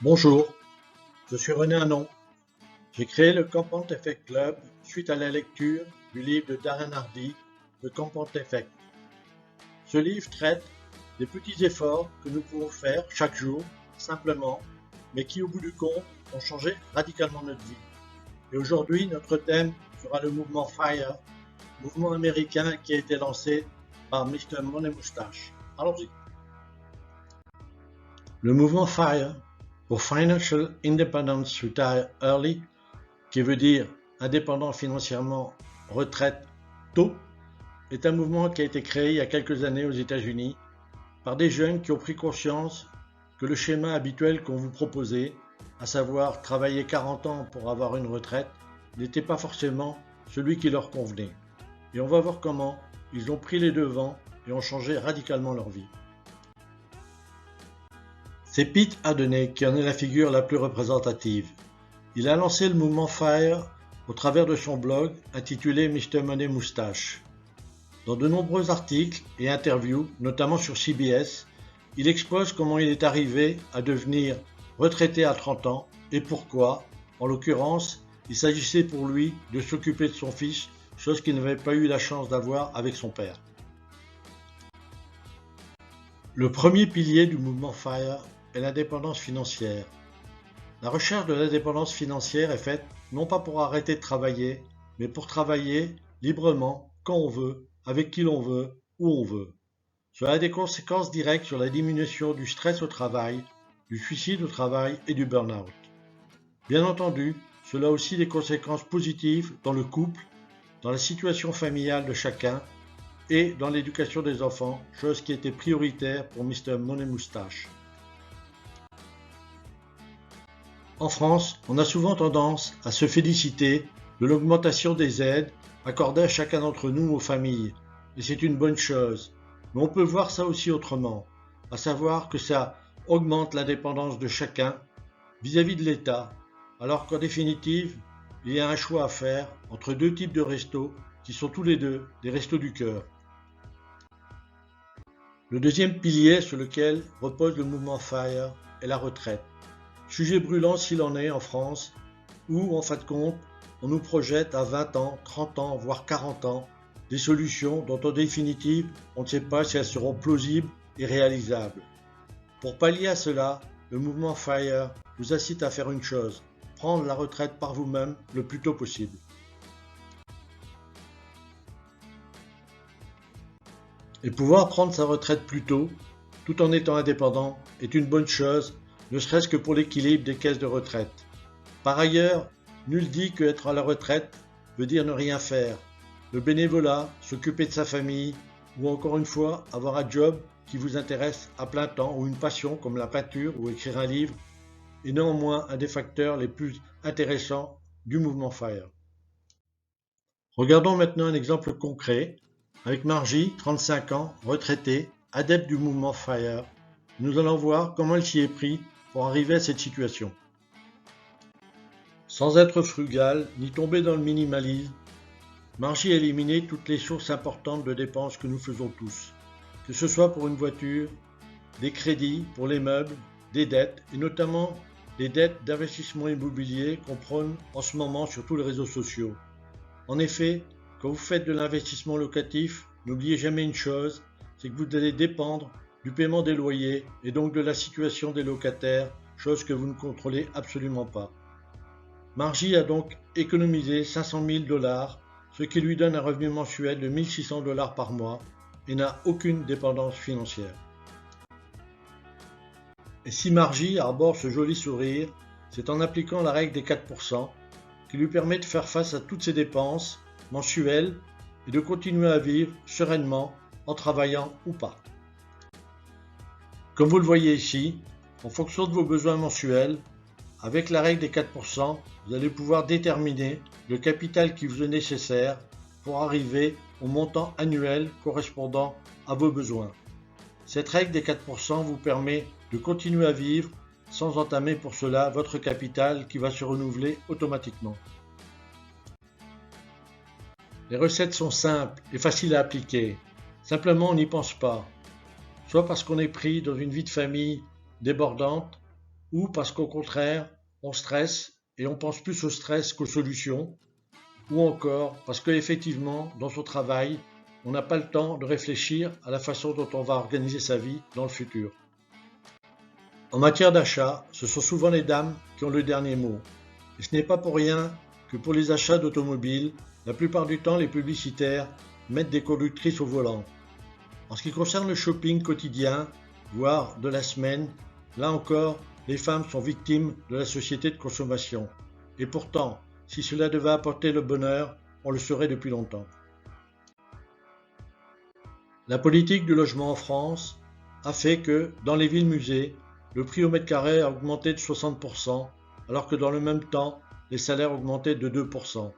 Bonjour, je suis René Anon. J'ai créé le Compound Effect Club suite à la lecture du livre de Darren Hardy, The Compound Effect. Ce livre traite des petits efforts que nous pouvons faire chaque jour, simplement, mais qui au bout du compte ont changé radicalement notre vie. Et aujourd'hui, notre thème sera le mouvement FIRE, mouvement américain qui a été lancé par Mr. Money Moustache. Allons-y. Le mouvement FIRE, pour Financial Independence Retire Early, qui veut dire indépendant financièrement, retraite tôt, est un mouvement qui a été créé il y a quelques années aux États-Unis par des jeunes qui ont pris conscience que le schéma habituel qu'on vous proposait, à savoir travailler 40 ans pour avoir une retraite, n'était pas forcément celui qui leur convenait. Et on va voir comment ils ont pris les devants et ont changé radicalement leur vie. C'est Pete Adeney qui en est la figure la plus représentative. Il a lancé le mouvement FIRE au travers de son blog intitulé Mr. Money Moustache. Dans de nombreux articles et interviews, notamment sur CBS, il expose comment il est arrivé à devenir retraité à 30 ans et pourquoi, en l'occurrence, il s'agissait pour lui de s'occuper de son fils, chose qu'il n'avait pas eu la chance d'avoir avec son père. Le premier pilier du mouvement FIRE est l'indépendance financière. La recherche de l'indépendance financière est faite non pas pour arrêter de travailler, mais pour travailler librement, quand on veut, avec qui l'on veut, où on veut. Cela a des conséquences directes sur la diminution du stress au travail, du suicide au travail et du burn-out. Bien entendu, cela a aussi des conséquences positives dans le couple, dans la situation familiale de chacun et dans l'éducation des enfants, chose qui était prioritaire pour Mr. Money Moustache. En France, on a souvent tendance à se féliciter de l'augmentation des aides accordées à chacun d'entre nous aux familles, et c'est une bonne chose. Mais on peut voir ça aussi autrement, à savoir que ça augmente l'indépendance de chacun vis-à-vis de l'État, alors qu'en définitive, il y a un choix à faire entre deux types de restos qui sont tous les deux des restos du cœur. Le deuxième pilier sur lequel repose le mouvement FIRE est la retraite. Sujet brûlant s'il en est en France, où, en fin de compte, on nous projette à 20 ans, 30 ans, voire 40 ans, des solutions dont en définitive, on ne sait pas si elles seront plausibles et réalisables. Pour pallier à cela, le mouvement FIRE vous incite à faire une chose, prendre la retraite par vous-même le plus tôt possible. Et pouvoir prendre sa retraite plus tôt, tout en étant indépendant, est une bonne chose, ne serait-ce que pour l'équilibre des caisses de retraite. Par ailleurs, nul dit que être à la retraite veut dire ne rien faire. Le bénévolat, s'occuper de sa famille, ou encore une fois, avoir un job qui vous intéresse à plein temps, ou une passion comme la peinture ou écrire un livre, est néanmoins un des facteurs les plus intéressants du mouvement FIRE. Regardons maintenant un exemple concret avec Margie, 35 ans, retraitée, adepte du mouvement FIRE. Nous allons voir comment elle s'y est pris pour arriver à cette situation. Sans être frugale ni tomber dans le minimalisme, Margie a éliminé toutes les sources importantes de dépenses que nous faisons tous, que ce soit pour une voiture, des crédits pour les meubles, des dettes et notamment les dettes d'investissement immobilier qu'on prône en ce moment sur tous les réseaux sociaux. En effet, quand vous faites de l'investissement locatif, n'oubliez jamais une chose, c'est que vous allez dépendre du paiement des loyers et donc de la situation des locataires, chose que vous ne contrôlez absolument pas. Margie a donc économisé 500 000 $, ce qui lui donne un revenu mensuel de 1 600 $ par mois et n'a aucune dépendance financière. Et si Margie arbore ce joli sourire, c'est en appliquant la règle des 4% qui lui permet de faire face à toutes ses dépenses mensuelles et de continuer à vivre sereinement en travaillant ou pas. Comme vous le voyez ici, en fonction de vos besoins mensuels, avec la règle des 4%, vous allez pouvoir déterminer le capital qui vous est nécessaire pour arriver au montant annuel correspondant à vos besoins. Cette règle des 4% vous permet de continuer à vivre sans entamer pour cela votre capital qui va se renouveler automatiquement. Les recettes sont simples et faciles à appliquer. Simplement, on n'y pense pas. Soit parce qu'on est pris dans une vie de famille débordante, ou parce qu'au contraire, on stresse et on pense plus au stress qu'aux solutions, ou encore parce qu'effectivement, dans son travail, on n'a pas le temps de réfléchir à la façon dont on va organiser sa vie dans le futur. En matière d'achat, ce sont souvent les dames qui ont le dernier mot. Et ce n'est pas pour rien que pour les achats d'automobiles, la plupart du temps les publicitaires mettent des conductrices au volant. En ce qui concerne le shopping quotidien, voire de la semaine, là encore, les femmes sont victimes de la société de consommation. Et pourtant, si cela devait apporter le bonheur, on le saurait depuis longtemps. La politique du logement en France a fait que, dans les villes-musées, le prix au mètre carré a augmenté de 60%, alors que dans le même temps, les salaires augmentaient de 2%.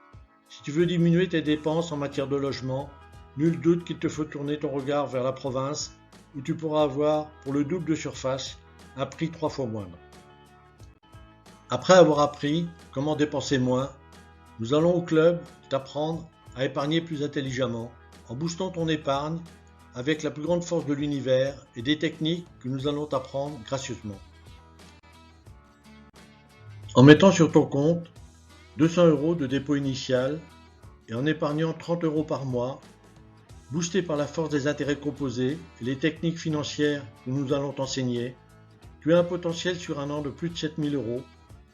Si tu veux diminuer tes dépenses en matière de logement, nul doute qu'il te faut tourner ton regard vers la province, où tu pourras avoir, pour le double de surface, un prix 3 fois moindre. Après avoir appris comment dépenser moins, nous allons au club t'apprendre à épargner plus intelligemment, en boostant ton épargne avec la plus grande force de l'univers et des techniques que nous allons t'apprendre gracieusement. En mettant sur ton compte 200 € de dépôt initial et en épargnant 30 € par mois, boosté par la force des intérêts composés et les techniques financières que nous allons t'enseigner, tu as un potentiel sur un an de plus de 7 000 €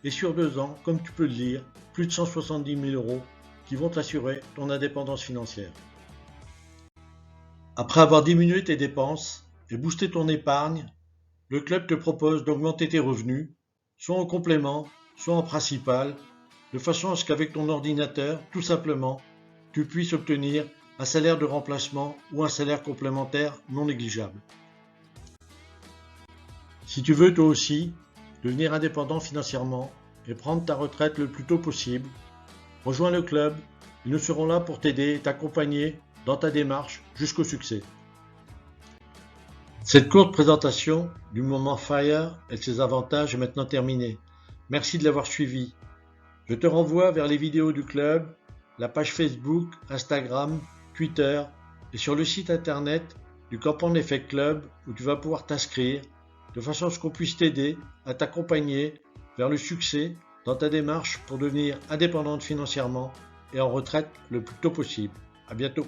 et sur 2 ans, comme tu peux le lire, plus de 170 000 € qui vont t'assurer ton indépendance financière. Après avoir diminué tes dépenses et boosté ton épargne, le club te propose d'augmenter tes revenus, soit en complément, soit en principal, de façon à ce qu'avec ton ordinateur, tout simplement, tu puisses obtenir un salaire de remplacement ou un salaire complémentaire non négligeable. Si tu veux toi aussi devenir indépendant financièrement et prendre ta retraite le plus tôt possible, rejoins le club, et nous serons là pour t'aider et t'accompagner dans ta démarche jusqu'au succès. Cette courte présentation du moment FIRE et de ses avantages est maintenant terminée. Merci de l'avoir suivi. Je te renvoie vers les vidéos du club, la page Facebook, Instagram, Twitter et sur le site internet du Compound Effect Club où tu vas pouvoir t'inscrire de façon à ce qu'on puisse t'aider à t'accompagner vers le succès dans ta démarche pour devenir indépendante financièrement et en retraite le plus tôt possible. À bientôt.